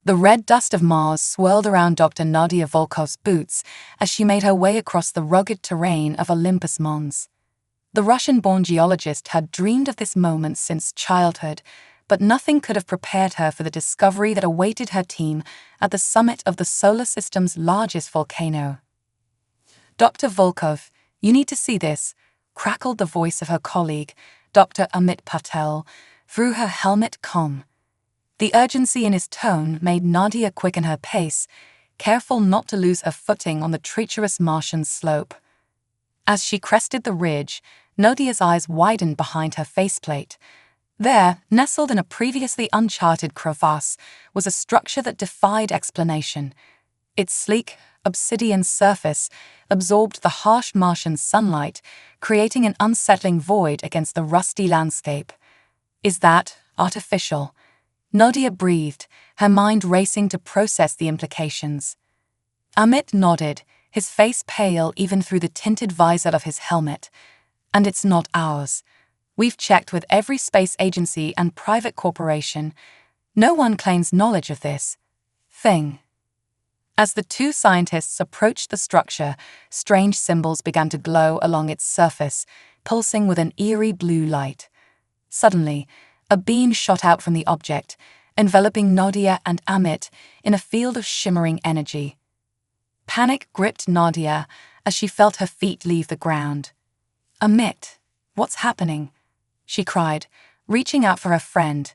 The red dust of Mars swirled around Dr. Nadia Volkov's boots as she made her way across the rugged terrain of Olympus Mons. The Russian-born geologist had dreamed of this moment since childhood, but nothing could have prepared her for the discovery that awaited her team at the summit of the solar system's largest volcano. "Dr. Volkov, you need to see this," crackled the voice of her colleague, Dr. Amit Patel, through her helmet comm. The urgency in his tone made Nadia quicken her pace, careful not to lose her footing on the treacherous Martian slope. As she crested the ridge, Nadia's eyes widened behind her faceplate. There, nestled in a previously uncharted crevasse, was a structure that defied explanation. Its sleek, obsidian surface absorbed the harsh Martian sunlight, creating an unsettling void against the rusty landscape. "Is that artificial?" Nadia breathed, her mind racing to process the implications. Amit nodded, his face pale even through the tinted visor of his helmet. "And it's not ours. We've checked with every space agency and private corporation. No one claims knowledge of this thing." As the two scientists approached the structure, strange symbols began to glow along its surface, pulsing with an eerie blue light. Suddenly, a beam shot out from the object, enveloping Nadia and Amit in a field of shimmering energy. Panic gripped Nadia as she felt her feet leave the ground. "Amit, what's happening?" she cried, reaching out for her friend.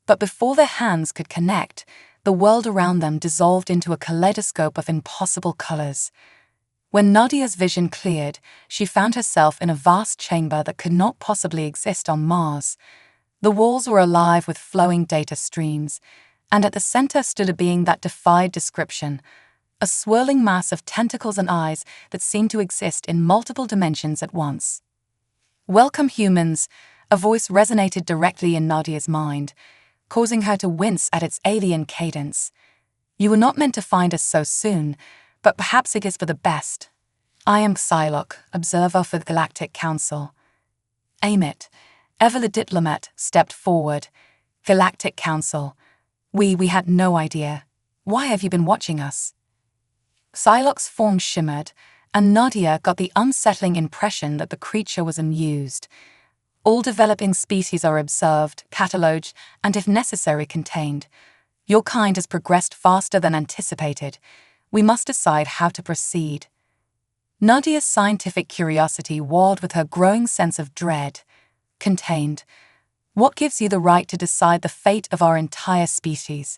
But before their hands could connect, the world around them dissolved into a kaleidoscope of impossible colors. When Nadia's vision cleared, she found herself in a vast chamber that could not possibly exist on Mars. The walls were alive with flowing data streams, and at the center stood a being that defied description, a swirling mass of tentacles and eyes that seemed to exist in multiple dimensions at once. "Welcome, humans," a voice resonated directly in Nadia's mind, causing her to wince at its alien cadence. "You were not meant to find us so soon, but perhaps it is for the best. I am Psylocke, observer for the Galactic Council." Amit, ever the diplomat, stepped forward. "Galactic Council. We had no idea. Why have you been watching us?" Psylocke's form shimmered, and Nadia got the unsettling impression that the creature was amused. "All developing species are observed, catalogued, and if necessary contained. Your kind has progressed faster than anticipated. We must decide how to proceed." Nadia's scientific curiosity warred with her growing sense of dread. "Contained. What gives you the right to decide the fate of our entire species?"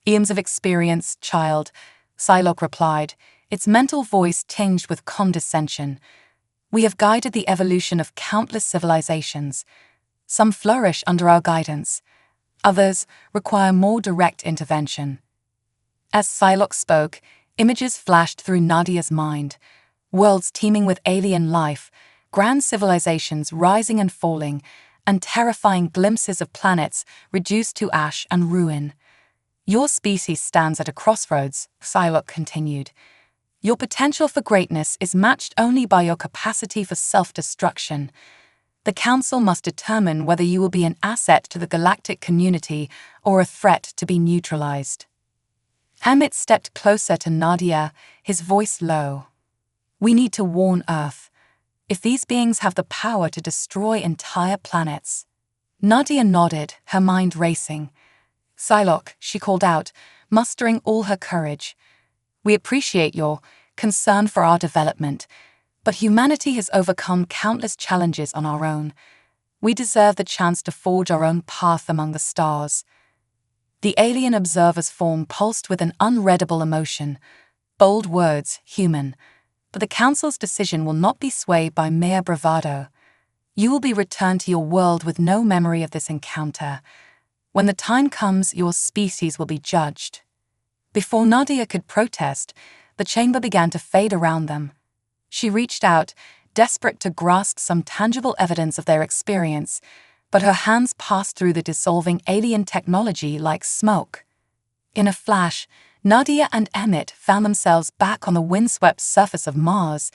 "Eons of experience, child," Psylocke replied, its mental voice tinged with condescension. "We have guided the evolution of countless civilizations. Some flourish under our guidance. Others require more direct intervention." As Psylocke spoke, images flashed through Nadia's mind. Worlds teeming with alien life, grand civilizations rising and falling, and terrifying glimpses of planets reduced to ash and ruin. "Your species stands at a crossroads," Psylocke continued. "Your potential for greatness is matched only by your capacity for self-destruction. The Council must determine whether you will be an asset to the galactic community or a threat to be neutralized." Amit stepped closer to Nadia, his voice low. "We need to warn Earth. If these beings have the power to destroy entire planets." Nadia nodded, her mind racing. "Psylocke," she called out, mustering all her courage. "We appreciate your concern for our development, but humanity has overcome countless challenges on our own. We deserve the chance to forge our own path among the stars." The alien observer's form pulsed with an unreadable emotion. Bold words, human. But the Council's decision will not be swayed by mere bravado. You will be returned to your world with no memory of this encounter. When the time comes, your species will be judged. Before Nadia could protest, the chamber began to fade around them. She reached out, desperate to grasp some tangible evidence of their experience, but her hands passed through the dissolving alien technology like smoke. In a flash, Nadia and Amit found themselves back on the windswept surface of Mars,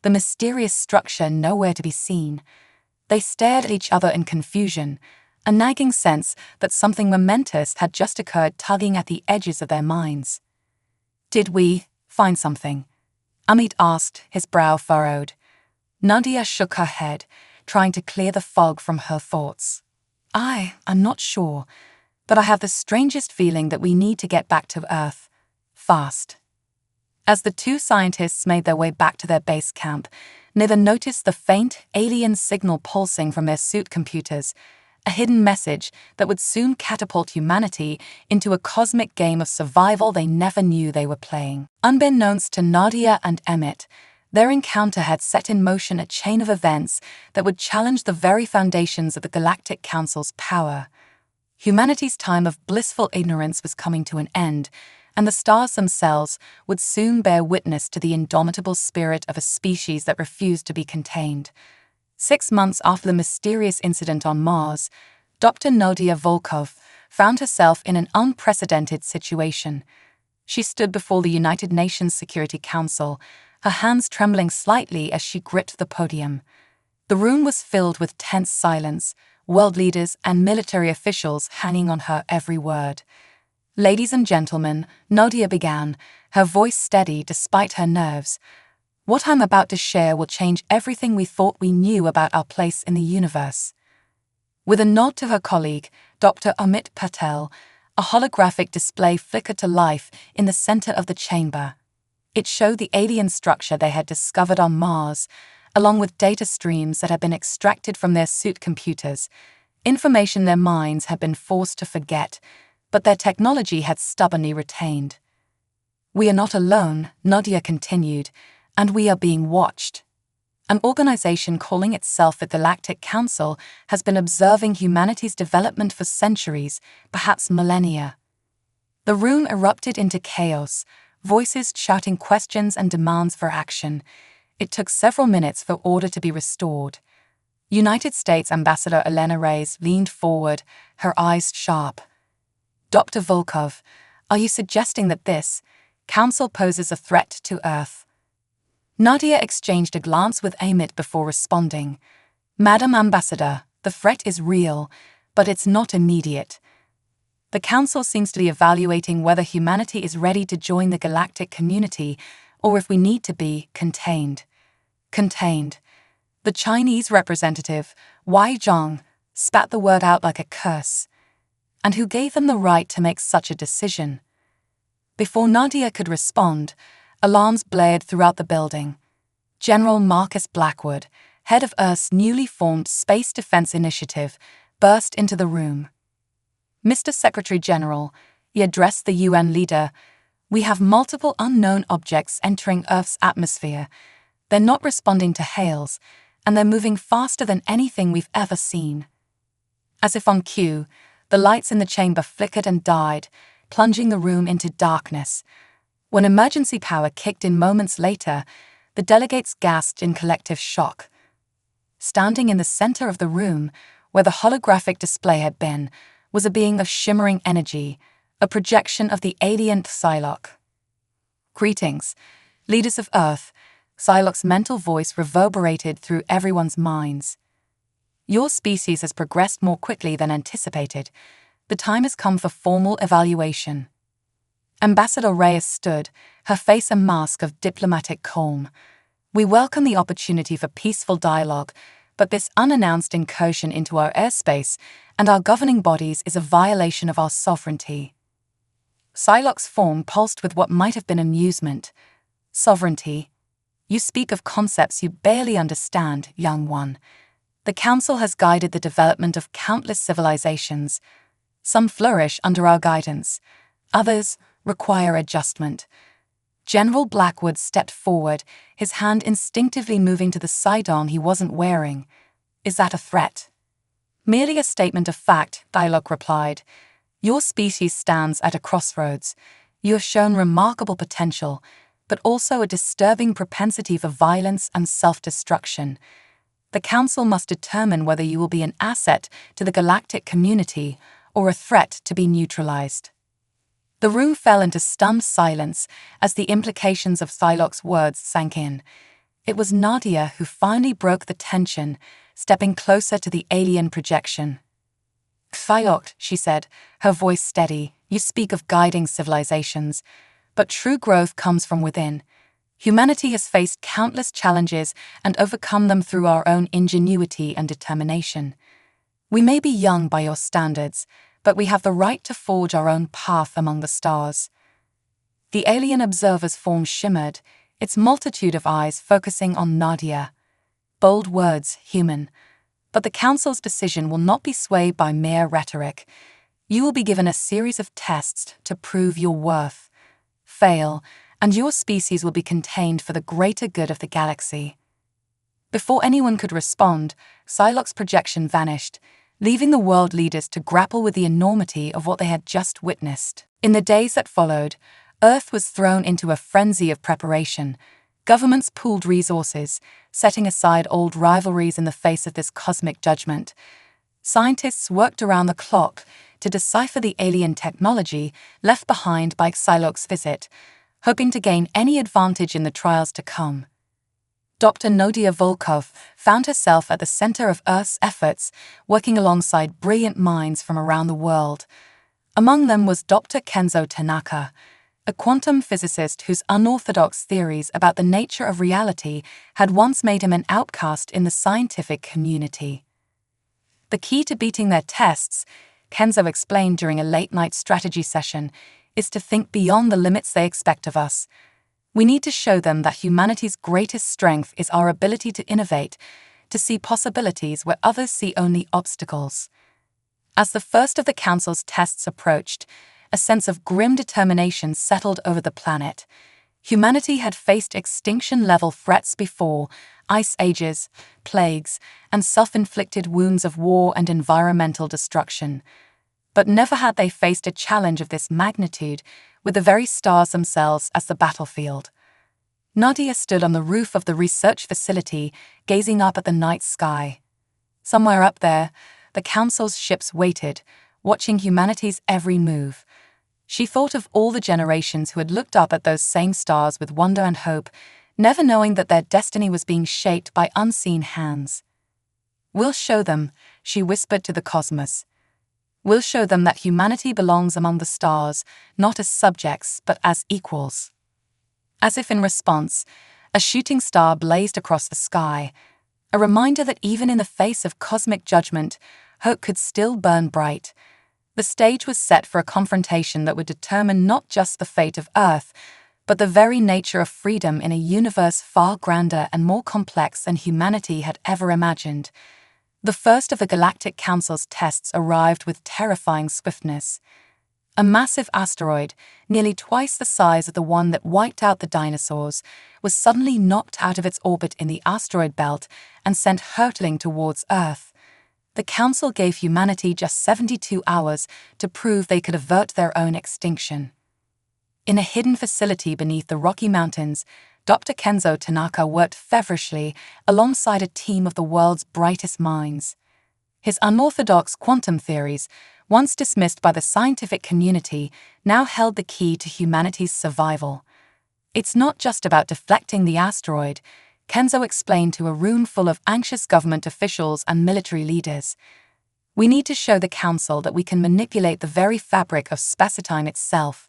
the mysterious structure nowhere to be seen. They stared at each other in confusion, a nagging sense that something momentous had just occurred tugging at the edges of their minds. "Did we find something?" Amit asked, his brow furrowed. Nadia shook her head, trying to clear the fog from her thoughts. I'm not sure, but I have the strangest feeling that we need to get back to Earth. Fast." As the two scientists made their way back to their base camp, neither noticed the faint, alien signal pulsing from their suit computers, a hidden message that would soon catapult humanity into a cosmic game of survival they never knew they were playing. Unbeknownst to Nadia and Emmett, their encounter had set in motion a chain of events that would challenge the very foundations of the Galactic Council's power. Humanity's time of blissful ignorance was coming to an end, and the stars themselves would soon bear witness to the indomitable spirit of a species that refused to be contained. 6 months after the mysterious incident on Mars, Dr. Nadia Volkov found herself in an unprecedented situation. She stood before the United Nations Security Council, her hands trembling slightly as she gripped the podium. The room was filled with tense silence, world leaders and military officials hanging on her every word. "Ladies and gentlemen," Nadia began, her voice steady despite her nerves. "What I'm about to share will change everything we thought we knew about our place in the universe." With a nod to her colleague, Dr. Amit Patel, a holographic display flickered to life in the center of the chamber. It showed the alien structure they had discovered on Mars, along with data streams that had been extracted from their suit computers, information their minds had been forced to forget, but their technology had stubbornly retained. "We are not alone," Nadia continued, "and we are being watched. An organization calling itself the Galactic Council has been observing humanity's development for centuries, perhaps millennia." The room erupted into chaos, voices shouting questions and demands for action. It took several minutes for order to be restored. United States Ambassador Elena Reyes leaned forward, her eyes sharp. "Dr. Volkov, are you suggesting that this council poses a threat to Earth?" Nadia exchanged a glance with Amit before responding. "Madam Ambassador, the threat is real, but it's not immediate. The Council seems to be evaluating whether humanity is ready to join the galactic community or if we need to be contained." Contained. The Chinese representative, Wei Zhang, spat the word out like a curse. And who gave them the right to make such a decision? Before Nadia could respond, alarms blared throughout the building. General Marcus Blackwood, head of Earth's newly formed Space Defense Initiative, burst into the room. "Mr. Secretary General," he addressed the UN leader, "we have multiple unknown objects entering Earth's atmosphere. They're not responding to hails, and they're moving faster than anything we've ever seen." As if on cue, the lights in the chamber flickered and died, plunging the room into darkness. When emergency power kicked in moments later, the delegates gasped in collective shock. Standing in the center of the room, where the holographic display had been, was a being of shimmering energy, a projection of the alien Psylocke. "Greetings, leaders of Earth," Psylocke's mental voice reverberated through everyone's minds. "Your species has progressed more quickly than anticipated. The time has come for formal evaluation." Ambassador Reyes stood, her face a mask of diplomatic calm. "We welcome the opportunity for peaceful dialogue, but this unannounced incursion into our airspace and our governing bodies is a violation of our sovereignty." Psylocke's form pulsed with what might have been amusement. "Sovereignty? You speak of concepts you barely understand, young one. The Council has guided the development of countless civilizations. Some flourish under our guidance. Others require adjustment." General Blackwood stepped forward, his hand instinctively moving to the side-on he wasn't wearing. "Is that a threat?" "Merely a statement of fact," Psylocke replied. "Your species stands at a crossroads. You have shown remarkable potential, but also a disturbing propensity for violence and self-destruction. The Council must determine whether you will be an asset to the galactic community or a threat to be neutralized." The room fell into stunned silence as the implications of Psylocke's words sank in. It was Nadia who finally broke the tension, stepping closer to the alien projection. Psylocke, she said, her voice steady, you speak of guiding civilizations, but true growth comes from within. Humanity has faced countless challenges and overcome them through our own ingenuity and determination. We may be young by your standards, but we have the right to forge our own path among the stars. The alien observer's form shimmered, its multitude of eyes focusing on Nadia. Bold words, human. But the Council's decision will not be swayed by mere rhetoric. You will be given a series of tests to prove your worth. Fail, and your species will be contained for the greater good of the galaxy. Before anyone could respond, Psylocke's projection vanished, leaving the world leaders to grapple with the enormity of what they had just witnessed. In the days that followed, Earth was thrown into a frenzy of preparation. Governments pooled resources, setting aside old rivalries in the face of this cosmic judgment. Scientists worked around the clock to decipher the alien technology left behind by Psylocke's visit, hoping to gain any advantage in the trials to come. Dr. Nadia Volkov found herself at the center of Earth's efforts, working alongside brilliant minds from around the world. Among them was Dr. Kenzo Tanaka, a quantum physicist whose unorthodox theories about the nature of reality had once made him an outcast in the scientific community. The key to beating their tests, Kenzo explained during a late-night strategy session, is to think beyond the limits they expect of us. We need to show them that humanity's greatest strength is our ability to innovate, to see possibilities where others see only obstacles. As the first of the Council's tests approached, a sense of grim determination settled over the planet. Humanity had faced extinction-level threats before, ice ages, plagues, and self-inflicted wounds of war and environmental destruction. But never had they faced a challenge of this magnitude, with the very stars themselves as the battlefield. Nadia stood on the roof of the research facility, gazing up at the night sky. Somewhere up there, the Council's ships waited, watching humanity's every move. She thought of all the generations who had looked up at those same stars with wonder and hope, never knowing that their destiny was being shaped by unseen hands. "We'll show them," she whispered to the cosmos. "We'll show them that humanity belongs among the stars, not as subjects, but as equals." As if in response, a shooting star blazed across the sky, a reminder that even in the face of cosmic judgment, hope could still burn bright. The stage was set for a confrontation that would determine not just the fate of Earth, but the very nature of freedom in a universe far grander and more complex than humanity had ever imagined. The first of the Galactic Council's tests arrived with terrifying swiftness. A massive asteroid, nearly twice the size of the one that wiped out the dinosaurs, was suddenly knocked out of its orbit in the asteroid belt and sent hurtling towards Earth. The Council gave humanity just 72 hours to prove they could avert their own extinction. In a hidden facility beneath the Rocky Mountains, Dr. Kenzo Tanaka worked feverishly alongside a team of the world's brightest minds. His unorthodox quantum theories, once dismissed by the scientific community, now held the key to humanity's survival. "It's not just about deflecting the asteroid," Kenzo explained to a room full of anxious government officials and military leaders. "We need to show the Council that we can manipulate the very fabric of space-time itself."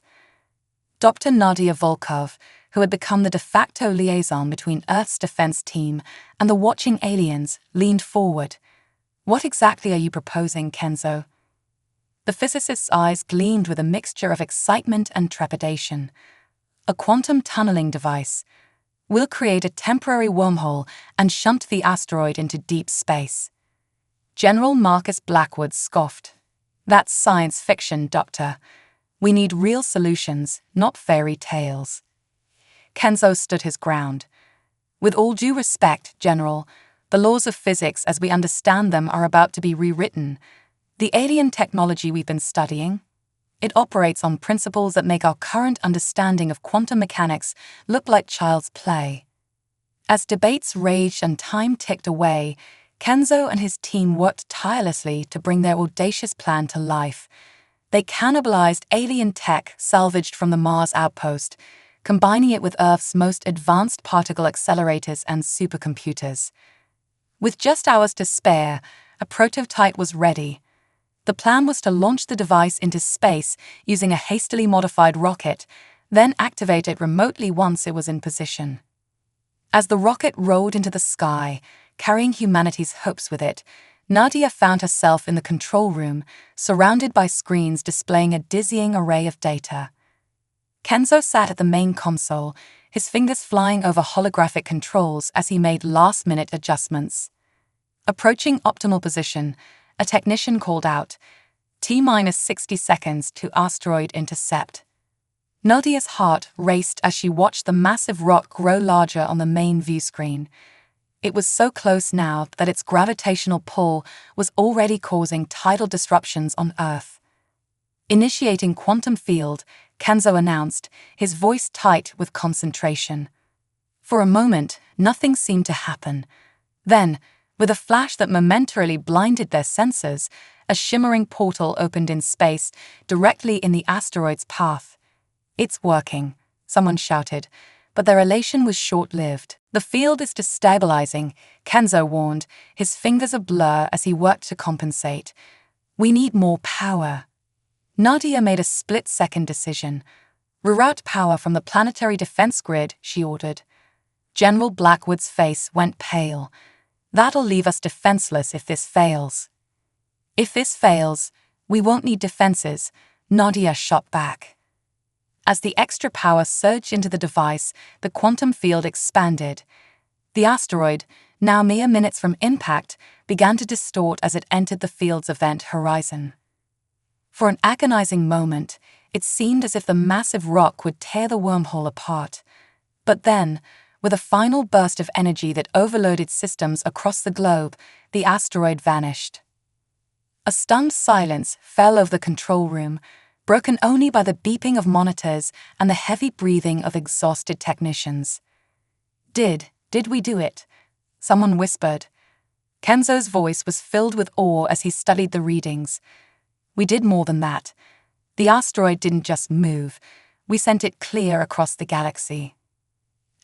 Dr. Nadia Volkov, who had become the de facto liaison between Earth's defense team and the watching aliens, leaned forward. "What exactly are you proposing, Kenzo?" The physicist's eyes gleamed with a mixture of excitement and trepidation. "A quantum tunneling device. We'll create a temporary wormhole and shunt the asteroid into deep space." General Marcus Blackwood scoffed. "That's science fiction, Doctor. We need real solutions, not fairy tales." Kenzo stood his ground. "With all due respect, General, the laws of physics as we understand them are about to be rewritten. The alien technology we've been studying, it operates on principles that make our current understanding of quantum mechanics look like child's play." As debates raged and time ticked away, Kenzo and his team worked tirelessly to bring their audacious plan to life. They cannibalized alien tech salvaged from the Mars outpost, combining it with Earth's most advanced particle accelerators and supercomputers. With just hours to spare, a prototype was ready. The plan was to launch the device into space using a hastily modified rocket, then activate it remotely once it was in position. As the rocket rolled into the sky, carrying humanity's hopes with it, Nadia found herself in the control room, surrounded by screens displaying a dizzying array of data. Kenzo sat at the main console, his fingers flying over holographic controls as he made last-minute adjustments. Approaching optimal position, a technician called out, "T-minus 60 seconds to asteroid intercept." Nadia's heart raced as she watched the massive rock grow larger on the main view screen. It was so close now that its gravitational pull was already causing tidal disruptions on Earth. Initiating quantum field, Kenzo announced, his voice tight with concentration. For a moment, nothing seemed to happen. Then, with a flash that momentarily blinded their senses, a shimmering portal opened in space, directly in the asteroid's path. "It's working," someone shouted, but their elation was short-lived. "The field is destabilizing," Kenzo warned, his fingers a blur as he worked to compensate. "We need more power." Nadia made a split-second decision. "Reroute power from the planetary defense grid," she ordered. General Blackwood's face went pale. "That'll leave us defenseless if this fails." "If this fails, we won't need defenses," Nadia shot back. As the extra power surged into the device, the quantum field expanded. The asteroid, now mere minutes from impact, began to distort as it entered the field's event horizon. For an agonizing moment, it seemed as if the massive rock would tear the wormhole apart. But then, with a final burst of energy that overloaded systems across the globe, the asteroid vanished. A stunned silence fell over the control room, broken only by the beeping of monitors and the heavy breathing of exhausted technicians. Did we do it?" someone whispered. Kenzo's voice was filled with awe as he studied the readings. "We did more than that. The asteroid didn't just move, we sent it clear across the galaxy."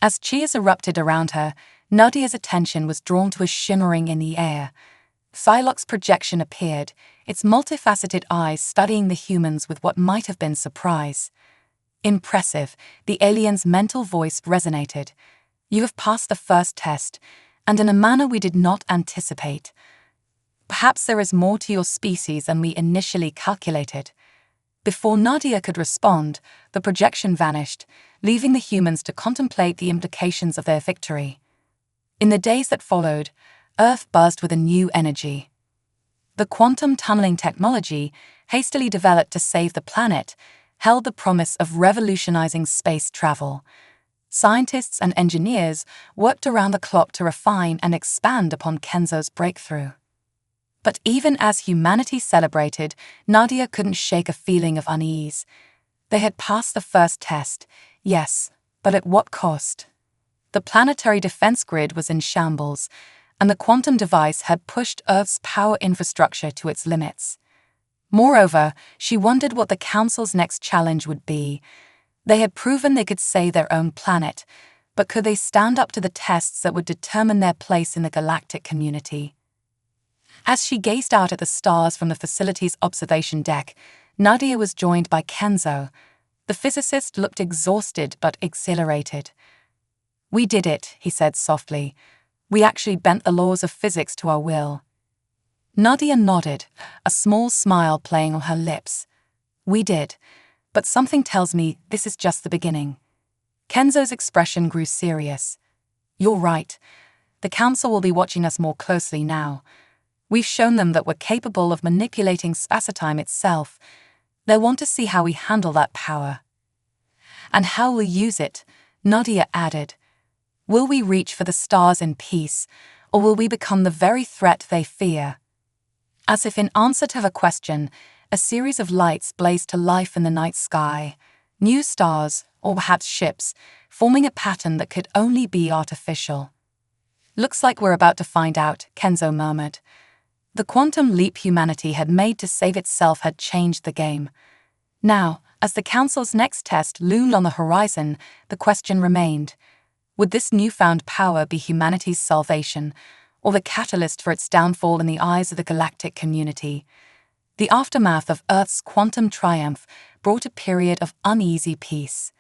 As cheers erupted around her, Nadia's attention was drawn to a shimmering in the air. Psylocke's projection appeared, its multifaceted eyes studying the humans with what might have been surprise. "Impressive," the alien's mental voice resonated. "You have passed the first test, and in a manner we did not anticipate. Perhaps there is more to your species than we initially calculated." Before Nadia could respond, the projection vanished, leaving the humans to contemplate the implications of their victory. In the days that followed, Earth buzzed with a new energy. The quantum tunneling technology, hastily developed to save the planet, held the promise of revolutionizing space travel. Scientists and engineers worked around the clock to refine and expand upon Kenzo's breakthrough. But even as humanity celebrated, Nadia couldn't shake a feeling of unease. They had passed the first test, yes, but at what cost? The planetary defense grid was in shambles, and the quantum device had pushed Earth's power infrastructure to its limits. Moreover, she wondered what the Council's next challenge would be. They had proven they could save their own planet, but could they stand up to the tests that would determine their place in the galactic community? As she gazed out at the stars from the facility's observation deck, Nadia was joined by Kenzo. The physicist looked exhausted but exhilarated. "We did it," he said softly. "We actually bent the laws of physics to our will." Nadia nodded, a small smile playing on her lips. "We did, but something tells me this is just the beginning." Kenzo's expression grew serious. "You're right. The Council will be watching us more closely now. We've shown them that we're capable of manipulating spacetime itself. They'll want to see how we handle that power." "And how we'll use it," Nadia added. "Will we reach for the stars in peace, or will we become the very threat they fear?" As if in answer to her question, a series of lights blazed to life in the night sky. New stars, or perhaps ships, forming a pattern that could only be artificial. "Looks like we're about to find out," Kenzo murmured. The quantum leap humanity had made to save itself had changed the game. Now, as the Council's next test loomed on the horizon, the question remained. Would this newfound power be humanity's salvation, or the catalyst for its downfall in the eyes of the galactic community? The aftermath of Earth's quantum triumph brought a period of uneasy peace.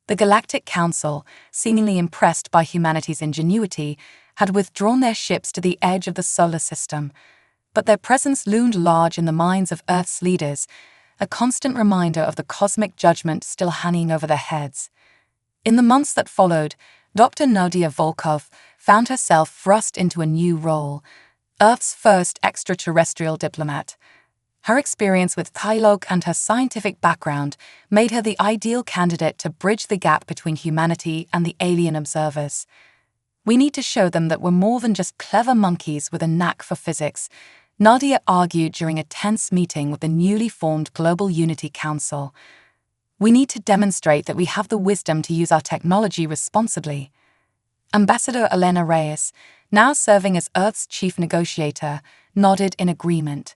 The Galactic Council, seemingly impressed by humanity's ingenuity, had withdrawn their ships to the edge of the solar system, but their presence loomed large in the minds of Earth's leaders, a constant reminder of the cosmic judgment still hanging over their heads. In the months that followed, Dr. Nadia Volkov found herself thrust into a new role, Earth's first extraterrestrial diplomat. Her experience with dialogue and her scientific background made her the ideal candidate to bridge the gap between humanity and the alien observers. We need to show them that we're more than just clever monkeys with a knack for physics, Nadia argued during a tense meeting with the newly formed Global Unity Council. We need to demonstrate that we have the wisdom to use our technology responsibly. Ambassador Elena Reyes, now serving as Earth's chief negotiator, nodded in agreement.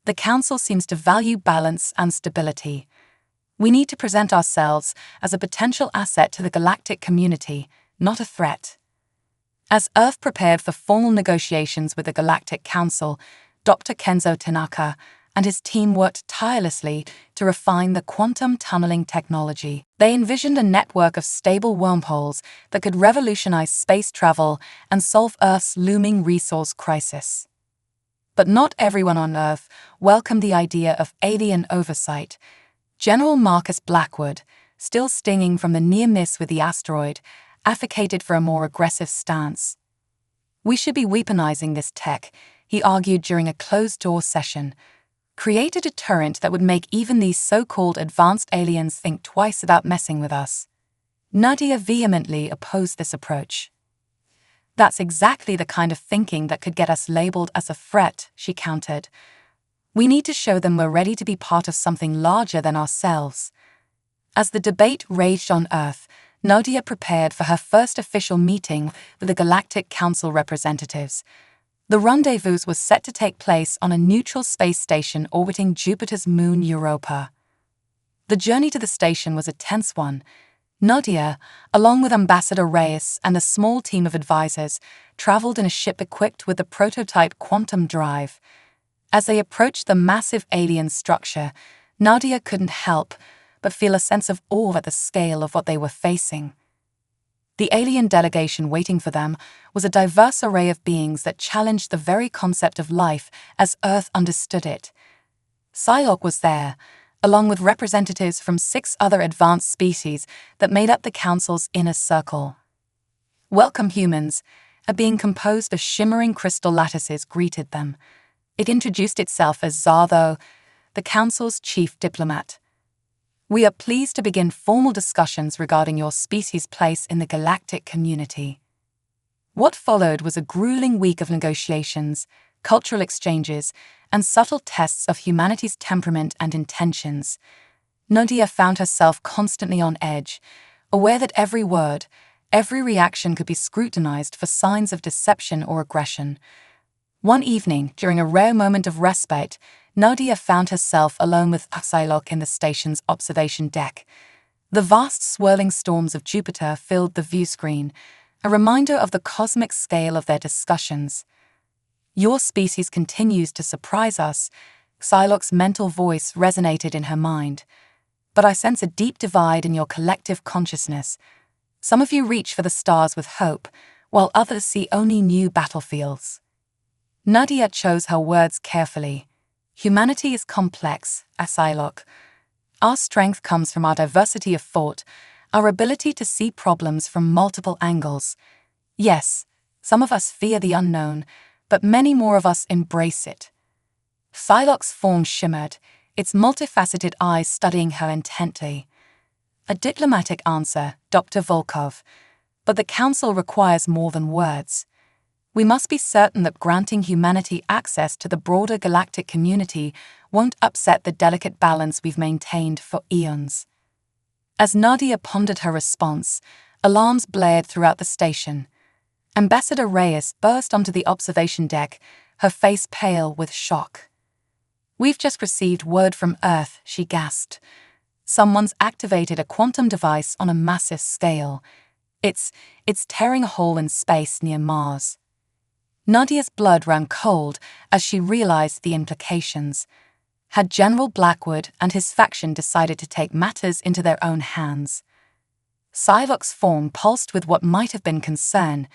The Council seems to value balance and stability. We need to present ourselves as a potential asset to the galactic community, not a threat. As Earth prepared for formal negotiations with the Galactic Council, Dr. Kenzo Tanaka and his team worked tirelessly to refine the quantum tunneling technology. They envisioned a network of stable wormholes that could revolutionize space travel and solve Earth's looming resource crisis. But not everyone on Earth welcomed the idea of alien oversight. General Marcus Blackwood, still stinging from the near miss with the asteroid, advocated for a more aggressive stance. We should be weaponizing this tech, he argued during a closed-door session. Create a deterrent that would make even these so-called advanced aliens think twice about messing with us. Nadia vehemently opposed this approach. That's exactly the kind of thinking that could get us labeled as a threat, she countered. We need to show them we're ready to be part of something larger than ourselves. As the debate raged on Earth, Nadia prepared for her first official meeting with the Galactic Council representatives. The rendezvous was set to take place on a neutral space station orbiting Jupiter's moon Europa. The journey to the station was a tense one. Nadia, along with Ambassador Reyes and a small team of advisors, traveled in a ship equipped with the prototype quantum drive. As they approached the massive alien structure, Nadia couldn't help but feel a sense of awe at the scale of what they were facing. The alien delegation waiting for them was a diverse array of beings that challenged the very concept of life as Earth understood it. Psylocke was there, along with representatives from 6 other advanced species that made up the Council's inner circle. Welcome, humans, a being composed of shimmering crystal lattices greeted them. It introduced itself as Zartho, the Council's chief diplomat. We are pleased to begin formal discussions regarding your species' place in the galactic community. What followed was a grueling week of negotiations, cultural exchanges, and subtle tests of humanity's temperament and intentions. Nadia found herself constantly on edge, aware that every word, every reaction could be scrutinized for signs of deception or aggression. One evening, during a rare moment of respite, Nadia found herself alone with Psylocke in the station's observation deck. The vast swirling storms of Jupiter filled the view screen, a reminder of the cosmic scale of their discussions. Your species continues to surprise us, Psylocke's mental voice resonated in her mind. But I sense a deep divide in your collective consciousness. Some of you reach for the stars with hope, while others see only new battlefields. Nadia chose her words carefully. Humanity is complex, Psylocke. Our strength comes from our diversity of thought, our ability to see problems from multiple angles. Yes, some of us fear the unknown, but many more of us embrace it. Psylocke's form shimmered, its multifaceted eyes studying her intently. A diplomatic answer, Dr. Volkov, but the Council requires more than words. We must be certain that granting humanity access to the broader galactic community won't upset the delicate balance we've maintained for eons. As Nadia pondered her response, alarms blared throughout the station. Ambassador Reyes burst onto the observation deck, her face pale with shock. We've just received word from Earth, she gasped. Someone's activated a quantum device on a massive scale. It's tearing a hole in space near Mars. Nadia's blood ran cold as she realized the implications. had General Blackwood and his faction decided to take matters into their own hands. Psylocke's form pulsed with what might have been concern.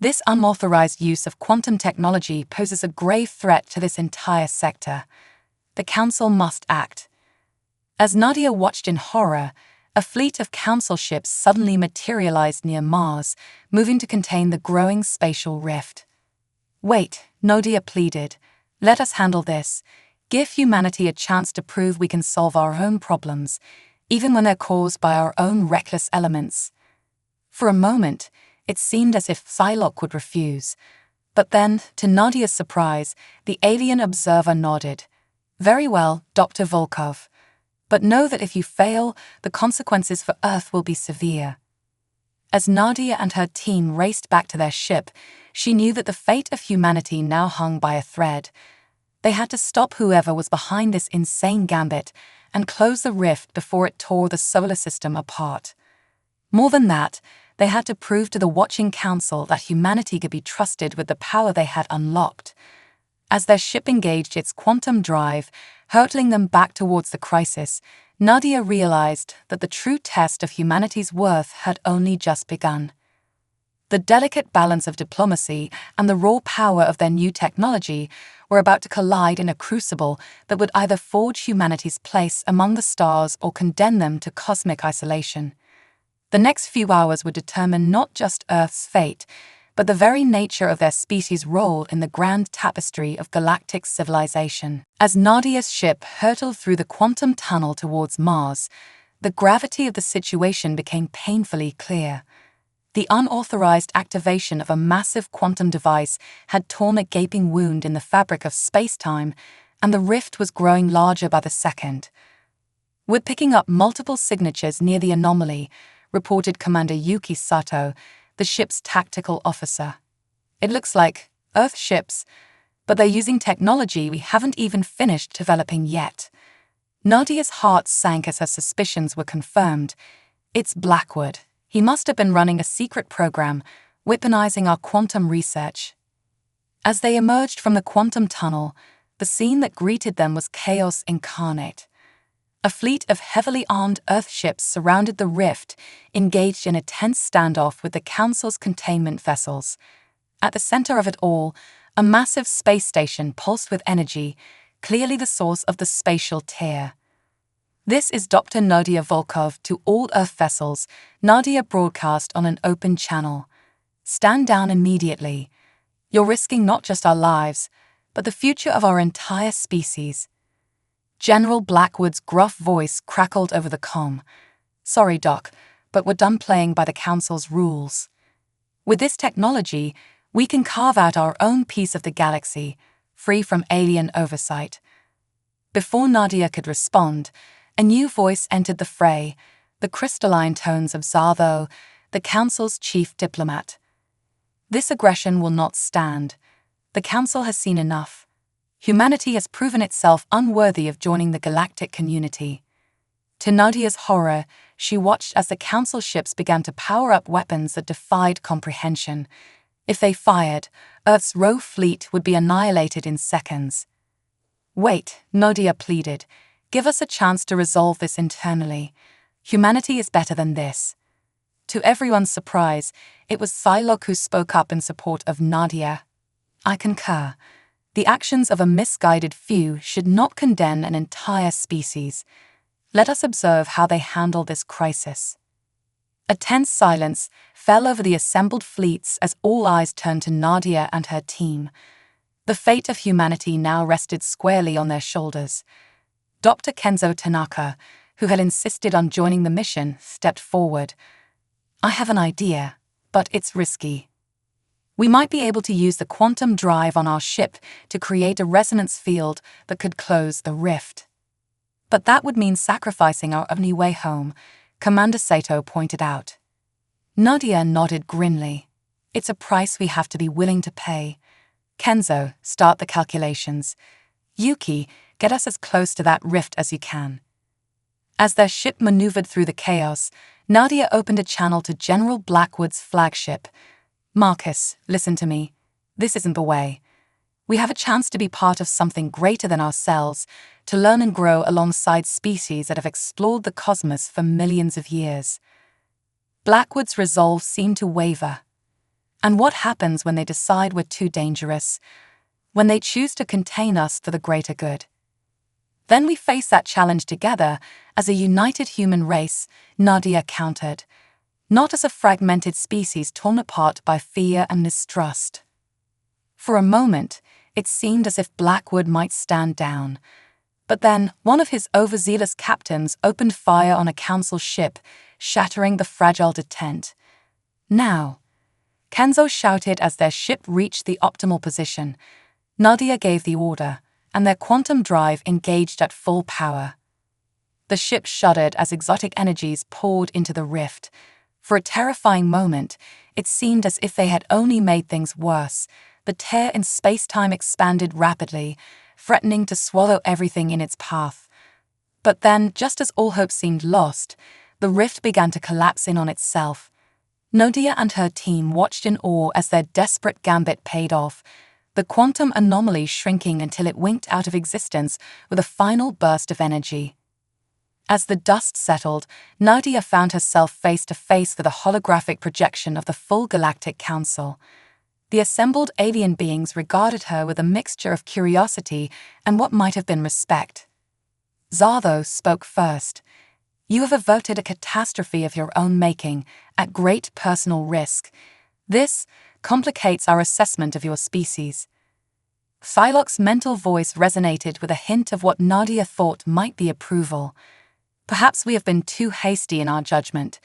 This unauthorized use of quantum technology poses a grave threat to this entire sector. The Council must act. As Nadia watched in horror, a fleet of Council ships suddenly materialized near Mars, moving to contain the growing spatial rift. "Wait," Nadia pleaded. "Let us handle this. Give humanity a chance to prove we can solve our own problems, even when they're caused by our own reckless elements." For a moment, it seemed as if Psylocke would refuse. But then, to Nadia's surprise, the alien observer nodded. "Very well, Dr. Volkov. But know that if you fail, the consequences for Earth will be severe." As Nadia and her team raced back to their ship, she knew that the fate of humanity now hung by a thread. They had to stop whoever was behind this insane gambit and close the rift before it tore the solar system apart. More than that, they had to prove to the watching council that humanity could be trusted with the power they had unlocked. As their ship engaged its quantum drive, hurtling them back towards the crisis, Nadia realized that the true test of humanity's worth had only just begun. The delicate balance of diplomacy and the raw power of their new technology were about to collide in a crucible that would either forge humanity's place among the stars or condemn them to cosmic isolation. The next few hours would determine not just Earth's fate, but the very nature of their species' role in the grand tapestry of galactic civilization. As Nadia's ship hurtled through the quantum tunnel towards Mars, the gravity of the situation became painfully clear. The unauthorized activation of a massive quantum device had torn a gaping wound in the fabric of space-time, and the rift was growing larger by the second. "We're picking up multiple signatures near the anomaly," reported Commander Yuki Sato, the ship's tactical officer. "It looks like Earth ships, but they're using technology we haven't even finished developing yet." Nadia's heart sank as her suspicions were confirmed. "It's Blackwood. He must have been running a secret program, weaponizing our quantum research." As they emerged from the quantum tunnel, the scene that greeted them was chaos incarnate. A fleet of heavily armed Earth ships surrounded the rift, engaged in a tense standoff with the Council's containment vessels. At the center of it all, a massive space station pulsed with energy, clearly the source of the spatial tear. "This is Dr. Nadia Volkov to all Earth vessels," Nadia broadcast on an open channel. "Stand down immediately. You're risking not just our lives, but the future of our entire species." General Blackwood's gruff voice crackled over the comm. "Sorry, Doc, but we're done playing by the Council's rules. With this technology, we can carve out our own piece of the galaxy, free from alien oversight." Before Nadia could respond, a new voice entered the fray, the crystalline tones of Zartho, the Council's chief diplomat. "This aggression will not stand. The Council has seen enough. Humanity has proven itself unworthy of joining the galactic community." To Nadia's horror, she watched as the Council ships began to power up weapons that defied comprehension. If they fired, Earth's rogue fleet would be annihilated in seconds. "Wait," Nadia pleaded. "Give us a chance to resolve this internally. Humanity is better than this." To everyone's surprise, it was Psylocke who spoke up in support of Nadia. "I concur. The actions of a misguided few should not condemn an entire species. Let us observe how they handle this crisis." A tense silence fell over the assembled fleets as all eyes turned to Nadia and her team. The fate of humanity now rested squarely on their shoulders. Dr. Kenzo Tanaka, who had insisted on joining the mission, stepped forward. "I have an idea, but it's risky. We might be able to use the quantum drive on our ship to create a resonance field that could close the rift." "But that would mean sacrificing our only way home," Commander Sato pointed out. Nadia nodded grimly. "It's a price we have to be willing to pay. Kenzo, start the calculations. Yuki, get us as close to that rift as you can." As their ship maneuvered through the chaos, Nadia opened a channel to General Blackwood's flagship. "Marcus, listen to me. This isn't the way. We have a chance to be part of something greater than ourselves, to learn and grow alongside species that have explored the cosmos for millions of years. Blackwood's resolve seemed to waver. And what happens when they decide we're too dangerous? When they choose to contain us for the greater good? Then we face that challenge together as a united human race, Nadia countered, not as a fragmented species torn apart by fear and mistrust. For a moment, it seemed as if Blackwood might stand down. But then, one of his overzealous captains opened fire on a council ship, shattering the fragile detent. "Now!" Kenzo shouted as their ship reached the optimal position. Nadia gave the order, and their quantum drive engaged at full power. The ship shuddered as exotic energies poured into the rift. For a terrifying moment, it seemed as if they had only made things worse. The tear in space-time expanded rapidly, threatening to swallow everything in its path. But then, just as all hope seemed lost, the rift began to collapse in on itself. Nadia and her team watched in awe as their desperate gambit paid off, the quantum anomaly shrinking until it winked out of existence with a final burst of energy. As the dust settled, Nadia found herself face to face with a holographic projection of the full Galactic Council. The assembled alien beings regarded her with a mixture of curiosity and what might have been respect. Zartho spoke first. "You have averted a catastrophe of your own making, at great personal risk. This complicates our assessment of your species." Phylok's mental voice resonated with a hint of what Nadia thought might be approval. "Perhaps we have been too hasty in our judgment.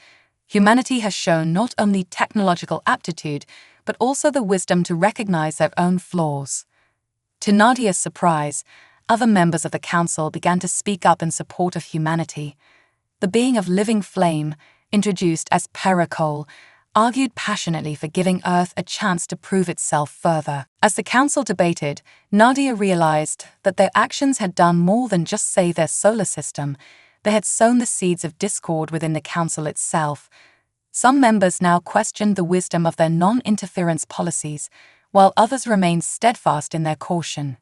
Humanity has shown not only technological aptitude, but also the wisdom to recognize their own flaws." To Nadia's surprise, other members of the council began to speak up in support of humanity. The being of living flame, introduced as Pericole, argued passionately for giving Earth a chance to prove itself further. As the council debated, Nadia realized that their actions had done more than just save their solar system. They had sown the seeds of discord within the council itself. Some members now questioned the wisdom of their non-interference policies, while others remained steadfast in their caution.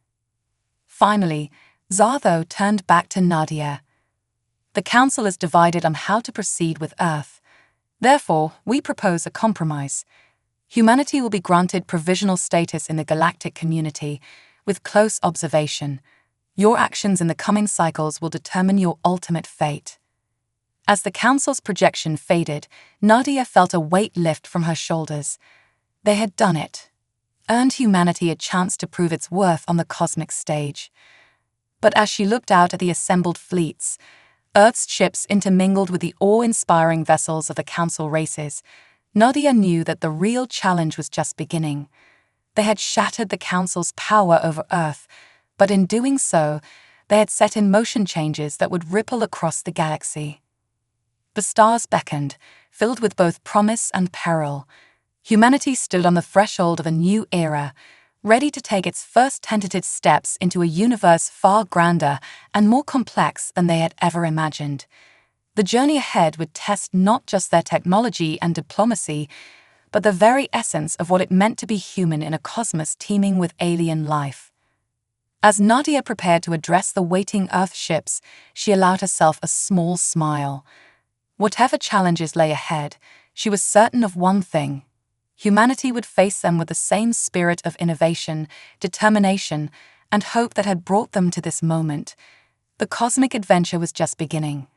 Finally, Zartho turned back to Nadia. "The council is divided on how to proceed with Earth. Therefore, we propose a compromise. Humanity will be granted provisional status in the galactic community, with close observation. Your actions in the coming cycles will determine your ultimate fate." As the council's projection faded, Nadia felt a weight lift from her shoulders. They had done it. Earned humanity a chance to prove its worth on the cosmic stage. But as she looked out at the assembled fleets, Earth's ships intermingled with the awe-inspiring vessels of the council races, Nadia knew that the real challenge was just beginning. They had shattered the council's power over Earth, but in doing so, they had set in motion changes that would ripple across the galaxy. The stars beckoned, filled with both promise and peril. Humanity stood on the threshold of a new era, ready to take its first tentative steps into a universe far grander and more complex than they had ever imagined. The journey ahead would test not just their technology and diplomacy, but the very essence of what it meant to be human in a cosmos teeming with alien life. As Nadia prepared to address the waiting Earth ships, she allowed herself a small smile. Whatever challenges lay ahead, she was certain of one thing. Humanity would face them with the same spirit of innovation, determination, and hope that had brought them to this moment. The cosmic adventure was just beginning.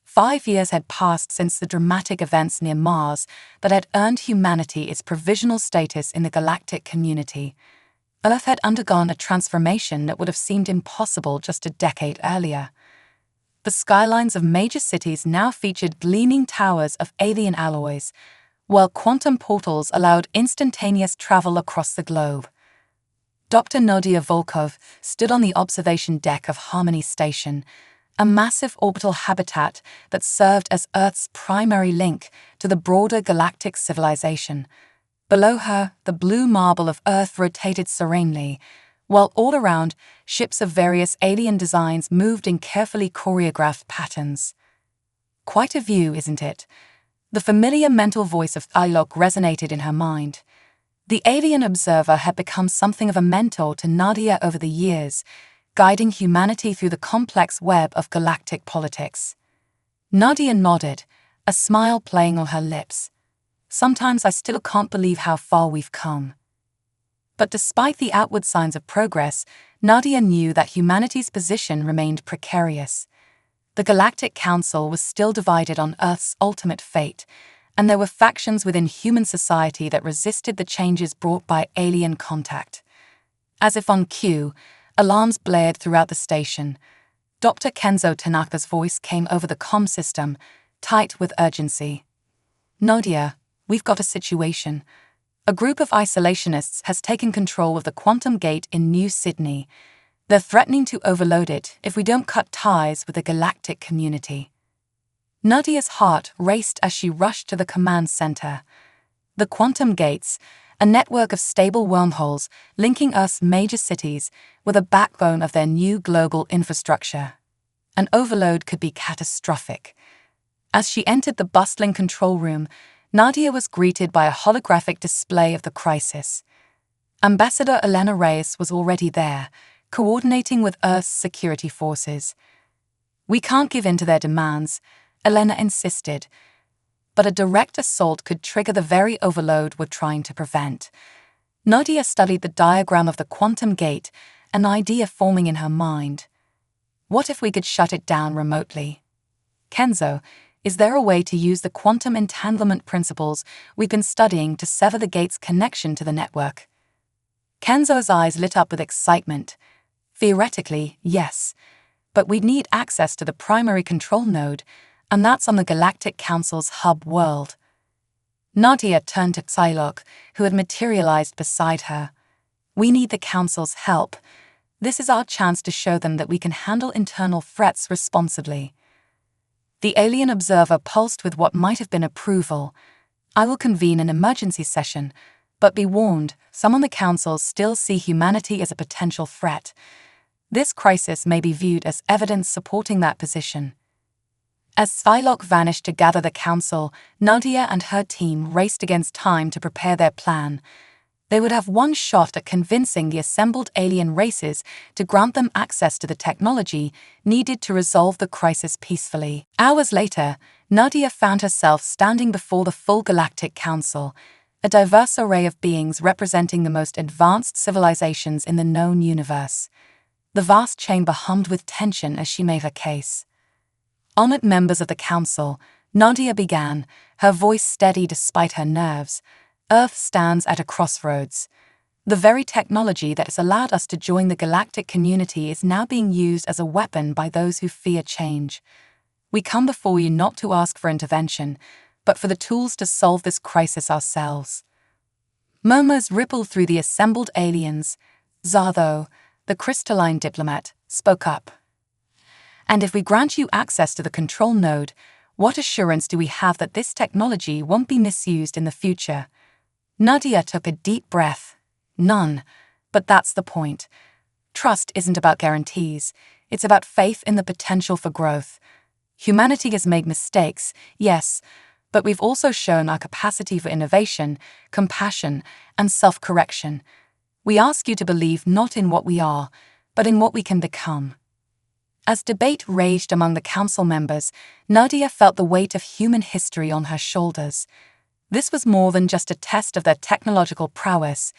5 years had passed since the dramatic events near Mars that had earned humanity its provisional status in the galactic community. Earth had undergone a transformation that would have seemed impossible just a decade earlier. The skylines of major cities now featured gleaming towers of alien alloys, while quantum portals allowed instantaneous travel across the globe. Dr. Nadia Volkov stood on the observation deck of Harmony Station, a massive orbital habitat that served as Earth's primary link to the broader galactic civilization. Below her, the blue marble of Earth rotated serenely, while all around, ships of various alien designs moved in carefully choreographed patterns. Quite a view, isn't it? The familiar mental voice of Phylok resonated in her mind. The alien observer had become something of a mentor to Nadia over the years, guiding humanity through the complex web of galactic politics. Nadia nodded, a smile playing on her lips. Sometimes I still can't believe how far we've come. But despite the outward signs of progress, Nadia knew that humanity's position remained precarious. The Galactic Council was still divided on Earth's ultimate fate, and there were factions within human society that resisted the changes brought by alien contact. As if on cue, alarms blared throughout the station. Dr. Kenzo Tanaka's voice came over the comm system, tight with urgency. "Nadia, we've got a situation. A group of isolationists has taken control of the quantum gate in New Sydney. They're threatening to overload it if we don't cut ties with the galactic community." Nadia's heart raced as she rushed to the command center. The quantum gates, a network of stable wormholes linking Earth's major cities, were the backbone of their new global infrastructure. An overload could be catastrophic. As she entered the bustling control room, Nadia was greeted by a holographic display of the crisis. Ambassador Elena Reyes was already there, coordinating with Earth's security forces. "We can't give in to their demands," Elena insisted, but a direct assault could trigger the very overload we're trying to prevent. Nadia studied the diagram of the quantum gate, an idea forming in her mind. What if we could shut it down remotely? "Kenzo, is there a way to use the quantum entanglement principles we've been studying to sever the gate's connection to the network?" Kenzo's eyes lit up with excitement. "Theoretically, yes, but we'd need access to the primary control node, and that's on the Galactic Council's hub world." Nadia turned to Psylocke, who had materialized beside her. "We need the Council's help. This is our chance to show them that we can handle internal threats responsibly." The alien observer pulsed with what might have been approval. "I will convene an emergency session, but be warned, some on the Council still see humanity as a potential threat. This crisis may be viewed as evidence supporting that position." As Psylocke vanished to gather the Council, Nadia and her team raced against time to prepare their plan. They would have one shot at convincing the assembled alien races to grant them access to the technology needed to resolve the crisis peacefully. Hours later, Nadia found herself standing before the full Galactic Council, a diverse array of beings representing the most advanced civilizations in the known universe. The vast chamber hummed with tension as she made her case. "Honored members of the Council," Nadia began, her voice steady despite her nerves, "Earth stands at a crossroads. The very technology that has allowed us to join the galactic community is now being used as a weapon by those who fear change. We come before you not to ask for intervention, but for the tools to solve this crisis ourselves." Murmurs rippled through the assembled aliens. Zartho, the crystalline diplomat, spoke up. "And if we grant you access to the control node, what assurance do we have that this technology won't be misused in the future?" Nadia took a deep breath. "None. But that's the point. Trust isn't about guarantees. It's about faith in the potential for growth. Humanity has made mistakes, yes, but we've also shown our capacity for innovation, compassion, and self-correction. We ask you to believe not in what we are, but in what we can become." As debate raged among the council members, Nadia felt the weight of human history on her shoulders. This was more than just a test of their technological prowess.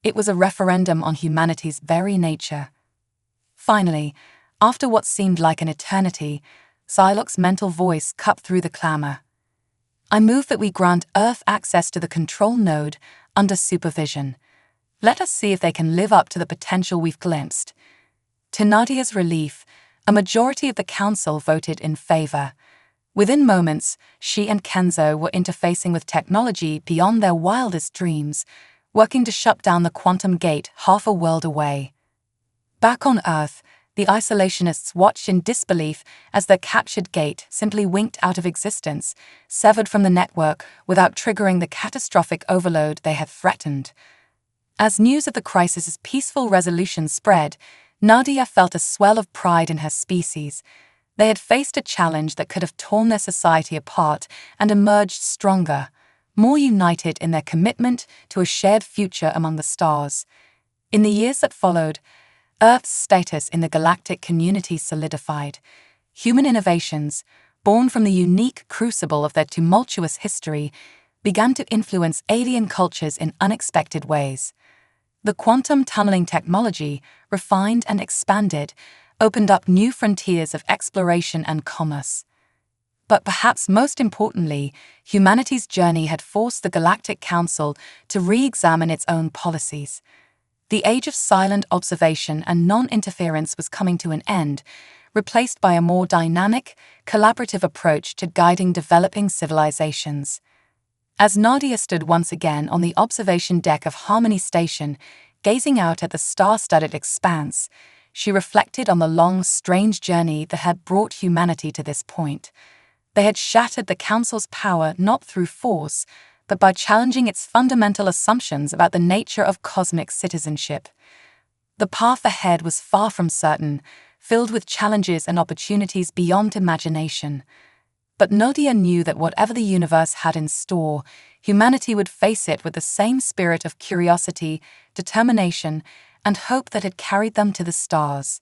It was a referendum on humanity's very nature. Finally, after what seemed like an eternity, Psylocke's mental voice cut through the clamor. "I move that we grant Earth access to the control node under supervision. Let us see if they can live up to the potential we've glimpsed." To Nadia's relief, a majority of the council voted in favor. Within moments, she and Kenzo were interfacing with technology beyond their wildest dreams, working to shut down the quantum gate half a world away. Back on Earth, the isolationists watched in disbelief as their captured gate simply winked out of existence, severed from the network without triggering the catastrophic overload they had threatened. As news of the crisis's peaceful resolution spread, Nadia felt a swell of pride in her species. They had faced a challenge that could have torn their society apart and emerged stronger, more united in their commitment to a shared future among the stars. In the years that followed, Earth's status in the galactic community solidified. Human innovations, born from the unique crucible of their tumultuous history, began to influence alien cultures in unexpected ways. The quantum tunneling technology, refined and expanded, opened up new frontiers of exploration and commerce. But perhaps most importantly, humanity's journey had forced the Galactic Council to re-examine its own policies. The age of silent observation and non-interference was coming to an end, replaced by a more dynamic, collaborative approach to guiding developing civilizations. As Nadia stood once again on the observation deck of Harmony Station, gazing out at the star-studded expanse, she reflected on the long, strange journey that had brought humanity to this point. They had shattered the Council's power not through force, but by challenging its fundamental assumptions about the nature of cosmic citizenship. The path ahead was far from certain, filled with challenges and opportunities beyond imagination. But Nadia knew that whatever the universe had in store, humanity would face it with the same spirit of curiosity, determination, and hope that had carried them to the stars.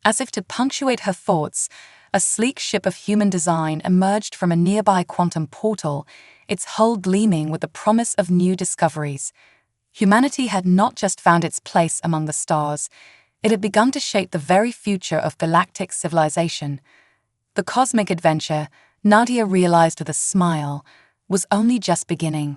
As if to punctuate her thoughts, a sleek ship of human design emerged from a nearby quantum portal, its hull gleaming with the promise of new discoveries. Humanity had not just found its place among the stars, it had begun to shape the very future of galactic civilization. The cosmic adventure, Nadia realized with a smile, was only just beginning.